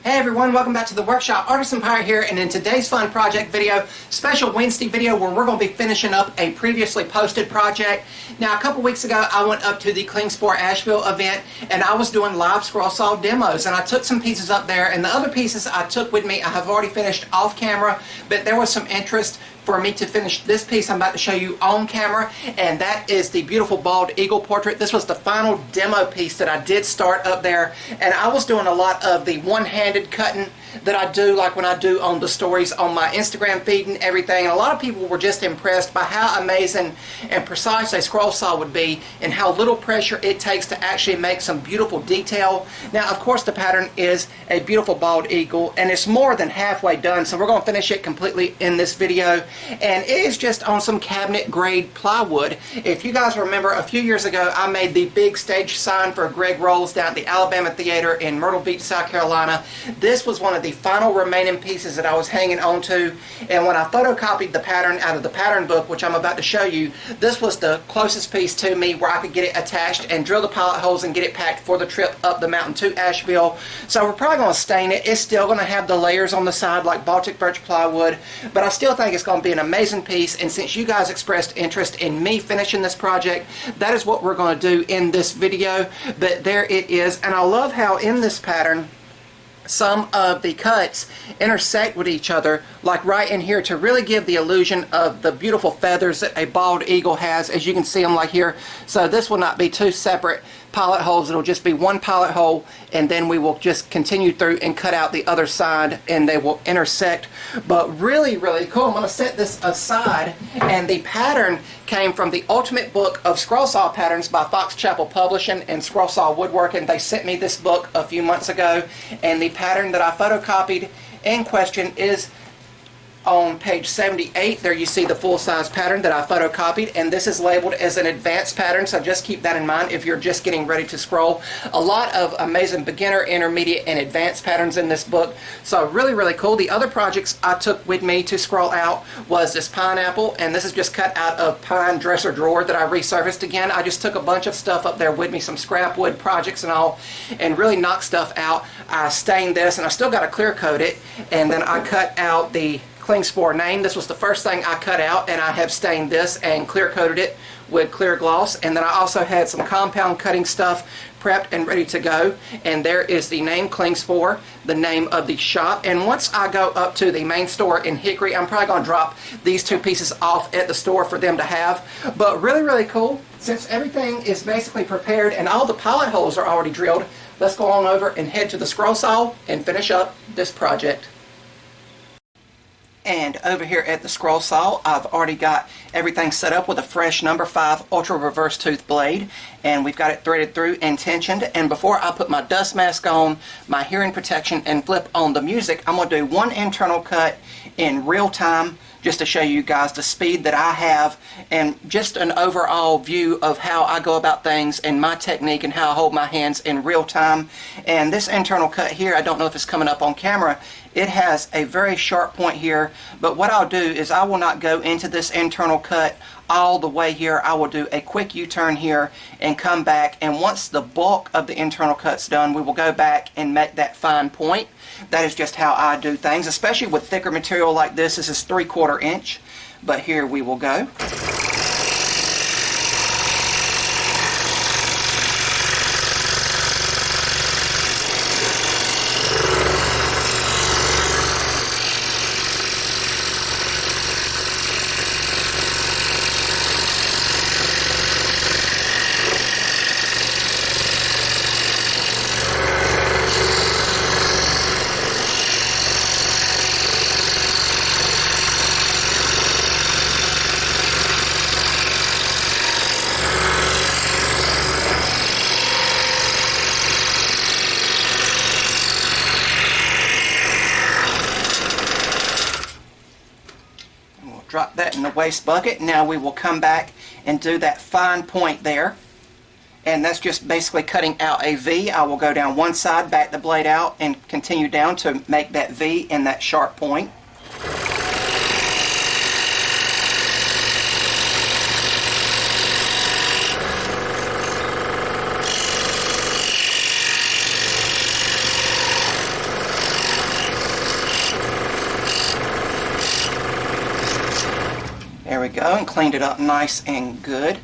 Hey everyone, welcome back to the workshop. Artisan Pirate here, and in today's fun project video, special Wednesday video where we're going to be finishing up a previously posted project. Now, a couple weeks ago, I went up to the Klingspor Asheville event, and I was doing live scroll saw demos, and I took some pieces up there, and the other pieces I took with me, I have already finished off camera, but there was some interest for me to finish this piece I'm about to show you on camera, and that is the beautiful Bale Eagle Portrait. This was the final demo piece that I did start up there, and I was doing a lot of the one-handed cutting that I do, like when I do on the stories on my Instagram feed and everything. And a lot of people were just impressed by how amazing and precise a scroll saw would be and how little pressure it takes to actually make some beautiful detail. Now, of course, the pattern is a beautiful bald eagle, and it's more than halfway done, so we're going to finish it completely in this video. And it is just on some cabinet grade plywood. If you guys remember, a few years ago I made the big stage sign for Greg Rolls down at the Alabama Theater in Myrtle Beach, South Carolina. This was one of the final remaining pieces that I was hanging on to, and when I photocopied the pattern out of the pattern book, which I'm about to show you, this was the closest piece to me where I could get it attached and drill the pilot holes and get it packed for the trip up the mountain to Asheville. So we're probably going to stain it. It's still going to have the layers on the side like Baltic birch plywood, but I still think it's going to be an amazing piece. And since you guys expressed interest in me finishing this project, that is what we're going to do in this video. But there it is, and I love how in this pattern some of the cuts intersect with each other, like right in here, to really give the illusion of the beautiful feathers that a bald eagle has, as you can see them like here. So this will not be two separate pilot holes, it'll just be one pilot hole, and then we will just continue through and cut out the other side and they will intersect. But really, really cool. I'm going to set this aside, and the pattern came from the Ultimate Book of Scroll Saw Patterns by Fox Chapel Publishing and Scroll Saw Woodworking. They sent me this book a few months ago, and the pattern that I photocopied in question is on page 78. There you see the full-size pattern that I photocopied, and this is labeled as an advanced pattern, so just keep that in mind if you're just getting ready to scroll. A lot of amazing beginner, intermediate, and advanced patterns in this book, so really, really cool. The other projects I took with me to scroll out was this pineapple, and this is just cut out of pine dresser drawer that I resurfaced again. I just took a bunch of stuff up there with me, some scrap wood projects and all, and really knocked stuff out. I stained this, and I still got to clear coat it, and then I cut out the Klingspor name. This was the first thing I cut out, and I have stained this and clear coated it with clear gloss. And then I also had some compound cutting stuff prepped and ready to go, and there is the name Klingspor, the name of the shop. And once I go up to the main store in Hickory, I'm probably going to drop these two pieces off at the store for them to have. But really, really cool. Since everything is basically prepared and all the pilot holes are already drilled, let's go on over and head to the scroll saw and finish up this project. And over here at the scroll saw, I've already got everything set up with a fresh number 5 ultra reverse tooth blade, and we've got it threaded through and tensioned. And before I put my dust mask on, my hearing protection, and flip on the music, I'm going to do one internal cut in real time just to show you guys the speed that I have and just an overall view of how I go about things and my technique and how I hold my hands in real time. And this internal cut here, I don't know if it's coming up on camera, it has a very sharp point here, but what I'll do is I will not go into this internal cut all the way here. I will do a quick U-turn here and come back, and once the bulk of the internal cut's done, we will go back and make that fine point. That is just how I do things, especially with thicker material like this. This is 3/4 inch, but here we will go. Drop that in the waste bucket. Now we will come back and do that fine point there, and that's just basically cutting out a V. I will go down one side, back the blade out, and continue down to make that V and that sharp point. we go, and cleaned it up nice and good.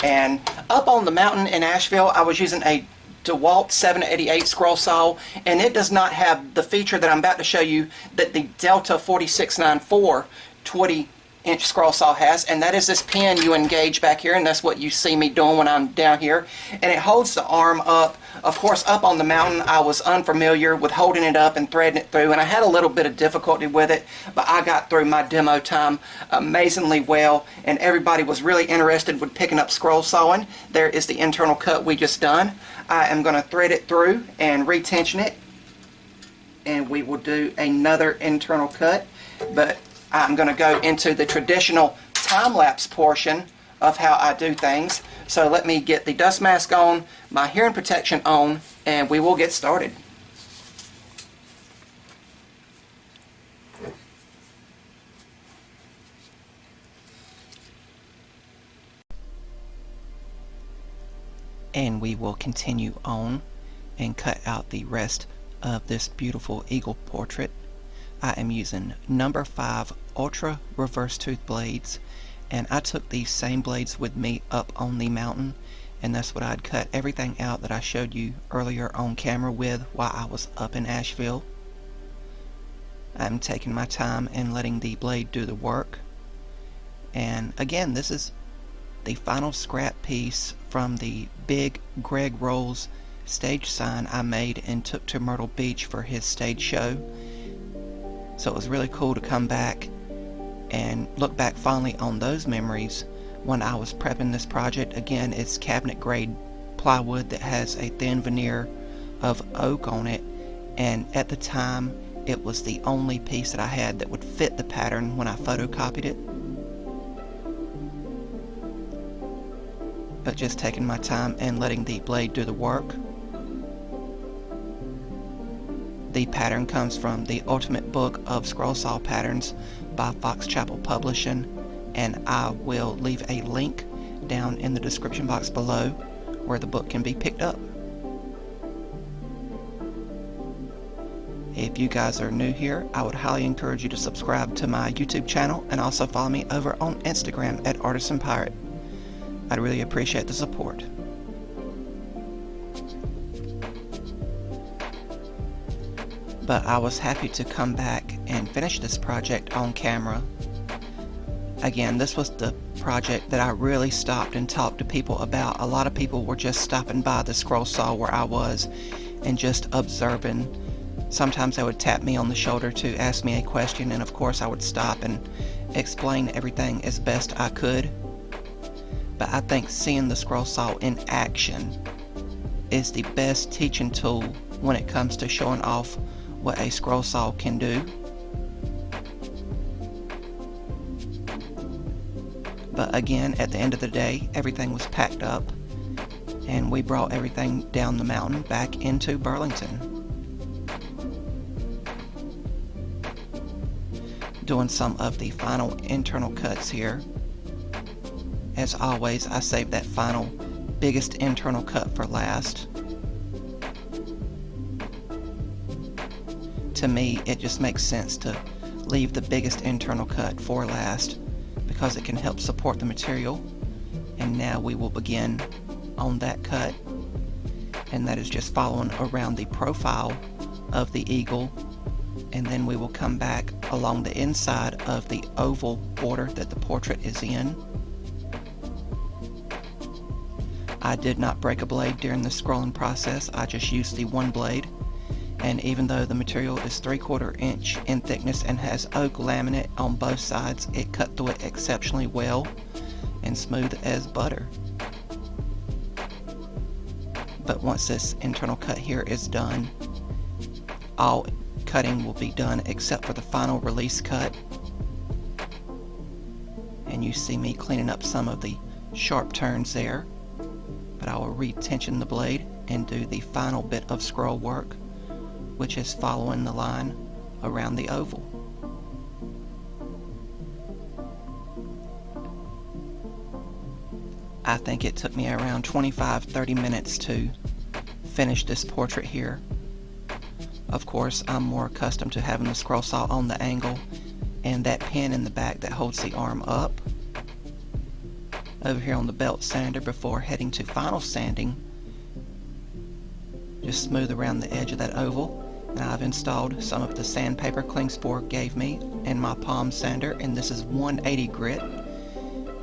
And up on the mountain in Asheville, I was using a DeWalt 788 scroll saw, and it does not have the feature that I'm about to show you that the Delta 4694 20-inch scroll saw has, and that is this pin you engage back here, and that's what you see me doing when I'm down here. And it holds the arm up. Of course, up on the mountain, I was unfamiliar with holding it up and threading it through, and I had a little bit of difficulty with it, but I got through my demo time amazingly well, and everybody was really interested with picking up scroll sawing. There is the internal cut we just done. I am going to thread it through and retension it, and we will do another internal cut, but I'm going to go into the traditional time-lapse portion of how I do things. So let me get the dust mask on, my hearing protection on, and we will get started. And we will continue on and cut out the rest of this beautiful eagle portrait. I am using number 5 Ultra reverse tooth blades, and I took these same blades with me up on the mountain, and that's what I'd cut everything out that I showed you earlier on camera with while I was up in Asheville. I'm taking my time and letting the blade do the work. And again, this is the final scrap piece from the big Greg Rolls stage sign I made and took to Myrtle Beach for his stage show. So it was really cool to come back and look back fondly on those memories when I was prepping this project. Again, it's cabinet grade plywood that has a thin veneer of oak on it, and at the time it was the only piece that I had that would fit the pattern when I photocopied it. But just taking my time and letting the blade do the work. The pattern comes from the Ultimate Book of Scroll Saw Patterns by Fox Chapel Publishing, and I will leave a link down in the description box below where the book can be picked up. If you guys are new here, I would highly encourage you to subscribe to my YouTube channel and also follow me over on Instagram at Artisan Pirate. I'd really appreciate the support. But I was happy to come back and finish this project on camera. Again, this was the project that I really stopped and talked to people about. A lot of people were just stopping by the scroll saw where I was and just observing. Sometimes they would tap me on the shoulder to ask me a question, and of course I would stop and explain everything as best I could. But I think seeing the scroll saw in action is the best teaching tool when it comes to showing off what a scroll saw can do. But again, at the end of the day, everything was packed up and we brought everything down the mountain back into Burlington. Doing some of the final internal cuts here. As always, I saved that final biggest internal cut for last. To me, it just makes sense to leave the biggest internal cut for last because it can help support the material. And now we will begin on that cut, and that is just following around the profile of the eagle, and then we will come back along the inside of the oval border that the portrait is in. I did not break a blade during the scrolling process. I just used the one blade. And even though the material is 3/4 inch in thickness and has oak laminate on both sides, it cut through it exceptionally well and smooth as butter. But once this internal cut here is done, all cutting will be done except for the final release cut. And you see me cleaning up some of the sharp turns there, but I will retension the blade and do the final bit of scroll work, which is following the line around the oval. I think it took me around 25-30 minutes to finish this portrait here. Of course, I'm more accustomed to having the scroll saw on the angle and that pin in the back that holds the arm up, over here on the belt sander before heading to final sanding. Just smooth around the edge of that oval. And I've installed some of the sandpaper Klingspor gave me in my palm sander, and this is 180 grit.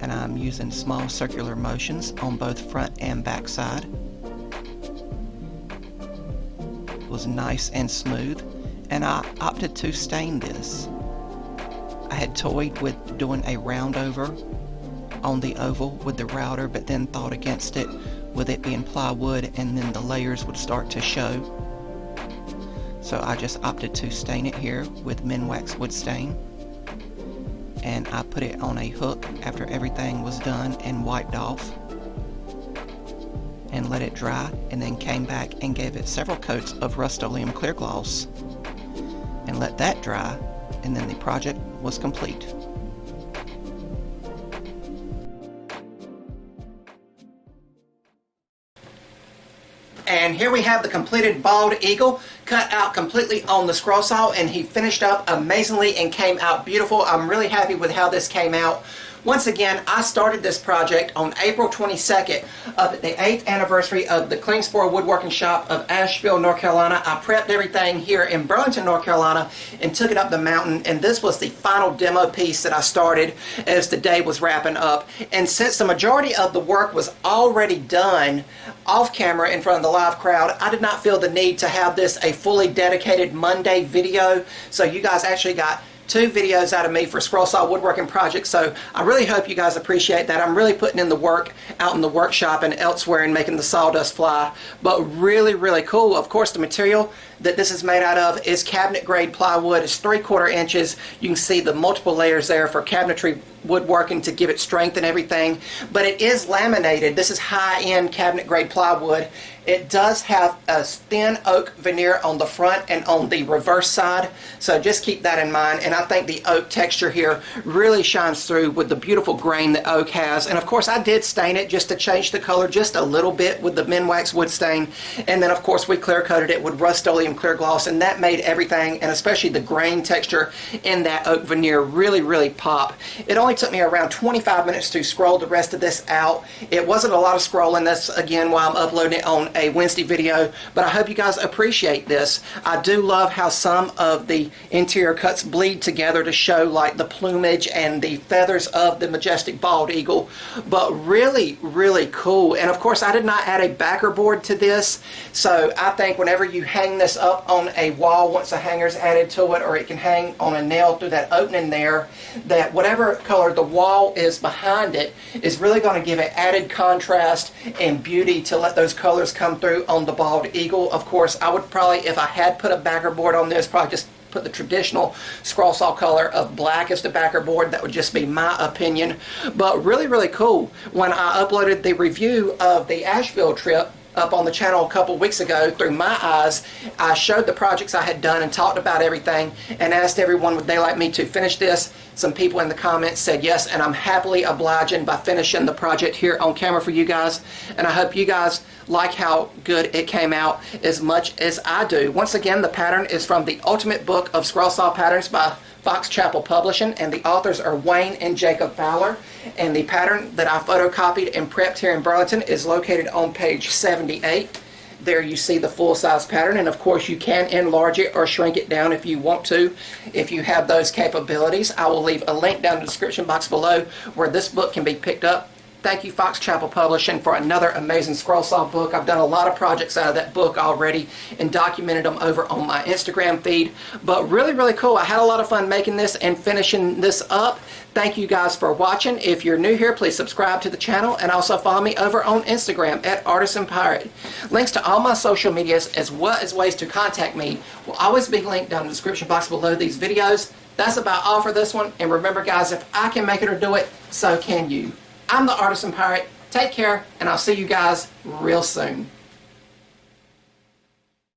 And I'm using small circular motions on both front and back side. It was nice and smooth, and I opted to stain this. I had toyed with doing a round over on the oval with the router, but then thought against it with it being plywood, and then the layers would start to show. So I just opted to stain it here with Minwax wood stain, and I put it on a hook after everything was done and wiped off, and let it dry, and then came back and gave it several coats of Rust-Oleum clear gloss and let that dry, and then the project was complete. And here we have the completed Bald Eagle, cut out completely on the scroll saw, and he finished up amazingly and came out beautiful. I'm really happy with how this came out. Once again, I started this project on April 22nd of the 8th anniversary of the Klingspor Woodworking Shop of Asheville, North Carolina. I prepped everything here in Burlington, North Carolina, and took it up the mountain, and this was the final demo piece that I started as the day was wrapping up. And since the majority of the work was already done off camera in front of the live crowd, I did not feel the need to have this a fully dedicated Monday video, so you guys actually got 2 videos out of me for scroll saw woodworking projects. So I really hope you guys appreciate that. I'm really putting in the work out in the workshop and elsewhere and making the sawdust fly, but really cool. Of course, the material that this is made out of is cabinet grade plywood. It's 3/4 inches. You can see the multiple layers there for cabinetry woodworking to give it strength and everything, but it is laminated. This is high-end cabinet grade plywood. It does have a thin oak veneer on the front and on the reverse side, so just keep that in mind. And I think the oak texture here really shines through with the beautiful grain that oak has. And of course I did stain it just to change the color just a little bit with the Minwax wood stain, and then of course we clear coated it with Rust-Oleum clear gloss, and that made everything, and especially the grain texture in that oak veneer, really pop. It only took me around 25 minutes to scroll the rest of this out. It wasn't a lot of scrolling, that's again why I'm uploading it on a Wednesday video, but I hope you guys appreciate this. I do love how some of the interior cuts bleed together to show like the plumage and the feathers of the majestic bald eagle, but really cool. And of course I did not add a backer board to this, so I think whenever you hang this up on a wall, once a hanger's added to it, or it can hang on a nail through that opening there, that whatever color the wall is behind it is really going to give it added contrast and beauty to let those colors come through on the bald eagle. Of course I would probably, if I had put a backer board on this, probably just put the traditional scroll saw color of black as the backer board. That would just be my opinion, but really cool. When I uploaded the review of the Asheville trip up on the channel a couple weeks ago, through my eyes, I showed the projects I had done and talked about everything and asked everyone would they like me to finish this. Some people in the comments said yes, and I'm happily obliging by finishing the project here on camera for you guys, and I hope you guys like how good it came out as much as I do. Once again, the pattern is from the Ultimate Book of Scroll Saw Patterns by Fox Chapel Publishing, and the authors are Wayne and Jacob Fowler, and the pattern that I photocopied and prepped here in Burlington is located on page 78. There you see the full-size pattern, and of course you can enlarge it or shrink it down if you want to, if you have those capabilities. I will leave a link down in the description box below where this book can be picked up. Thank you, Fox Chapel Publishing, for another amazing scroll saw book. I've done a lot of projects out of that book already and documented them over on my Instagram feed. But really cool. I had a lot of fun making this and finishing this up. Thank you guys for watching. If you're new here, please subscribe to the channel and also follow me over on Instagram at Artisan Pirate. Links to all my social medias as well as ways to contact me will always be linked down in the description box below these videos. That's about all for this one. And remember guys, if I can make it or do it, so can you. I'm the Artisan Pirate. Take care, and I'll see you guys real soon.